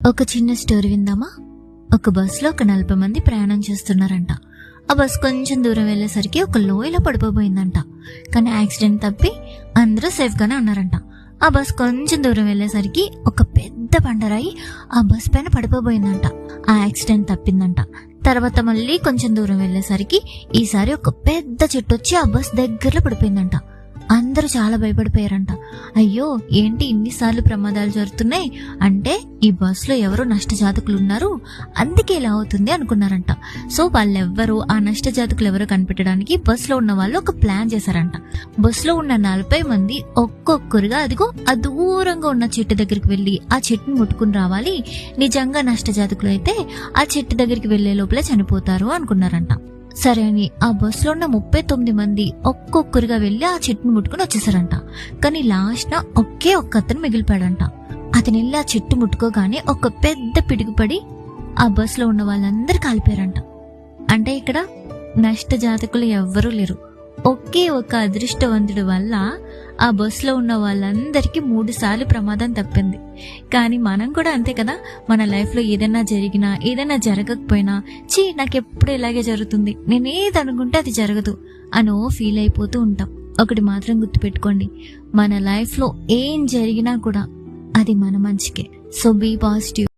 ఒక చిన్న స్టోరీ విందామా? ఒక బస్సులో ఒక 40 మంది ప్రయాణం చేస్తున్నారంట. ఆ బస్ కొంచెం దూరం వెళ్ళేసరికి ఒక లోయలో పడిపోయిందంట. కానీ యాక్సిడెంట్ తప్పి అందరూ సేఫ్ గానే ఉన్నారంట. ఆ బస్ కొంచెం దూరం వెళ్ళేసరికి ఒక పెద్ద బండరాయి ఆ బస్ పైన పడిపోయిందంట. ఆ యాక్సిడెంట్ తప్పిందంట. తర్వాత మళ్ళీ కొంచెం దూరం వెళ్ళేసరికి ఈసారి ఒక పెద్ద చెట్టు వచ్చి ఆ బస్ దగ్గరలో పడిపోయిందంట. అందరూ చాలా భయపడిపోయారంట. అయ్యో, ఏంటి ఇన్నిసార్లు ప్రమాదాలు జరుగుతున్నాయి అంటే ఈ బస్సులో ఎవరో నష్టజాతకులు ఉన్నారు, అందుకే ఇలా అవుతుంది అనుకున్నారంట. సో వాళ్ళెవ్వరూ ఆ నష్టజాతకులు ఎవరో కనిపెట్టడానికి బస్సులో ఉన్న వాళ్ళు ఒక ప్లాన్ చేశారంట. బస్సులో ఉన్న 40 మంది ఒక్కొక్కరుగా అదిగో ఆ దూరంగా ఉన్న చెట్టు దగ్గరికి వెళ్ళి ఆ చెట్టుని ముట్టుకుని రావాలి. నిజంగా నష్టజాతకులు అయితే ఆ చెట్టు దగ్గరికి వెళ్లే లోపలే చనిపోతారు అనుకున్నారంట. సరే అని ఆ బస్సులో ఉన్న 39 మంది ఒక్కొక్కరుగా వెళ్లి ఆ చెట్టును ముట్టుకుని వచ్చేసారంట. కానీ లాస్ట్ ఒకే ఒక్క అతను మిగిలిపోయాడంట. అతను వెళ్ళి ఆ చెట్టు ముట్టుకోగానే ఒక పెద్ద పిడుగుపడి ఆ బస్సులో ఉన్న వాళ్ళందరూ కాలిపోయారంట. అంటే ఇక్కడ నష్ట జాతకులు ఎవ్వరూ లేరు. ఒకే ఒక అదృష్టవంతుడి వల్ల ఆ బస్సులో ఉన్న వాళ్ళందరికీ 3 సార్లు ప్రమాదం తప్పింది. కానీ మనం కూడా అంతే కదా, మన లైఫ్లో ఏదైనా జరిగినా ఏదైనా జరగకపోయినా నాకెప్పుడు ఇలాగే జరుగుతుంది, నేనేది అనుకుంటే అది జరగదు అనో ఫీల్ అయిపోతూ ఉంటాం. ఒకటి మాత్రం గుర్తుపెట్టుకోండి, మన లైఫ్లో ఏం జరిగినా కూడా అది మన మంచికే. So be positive.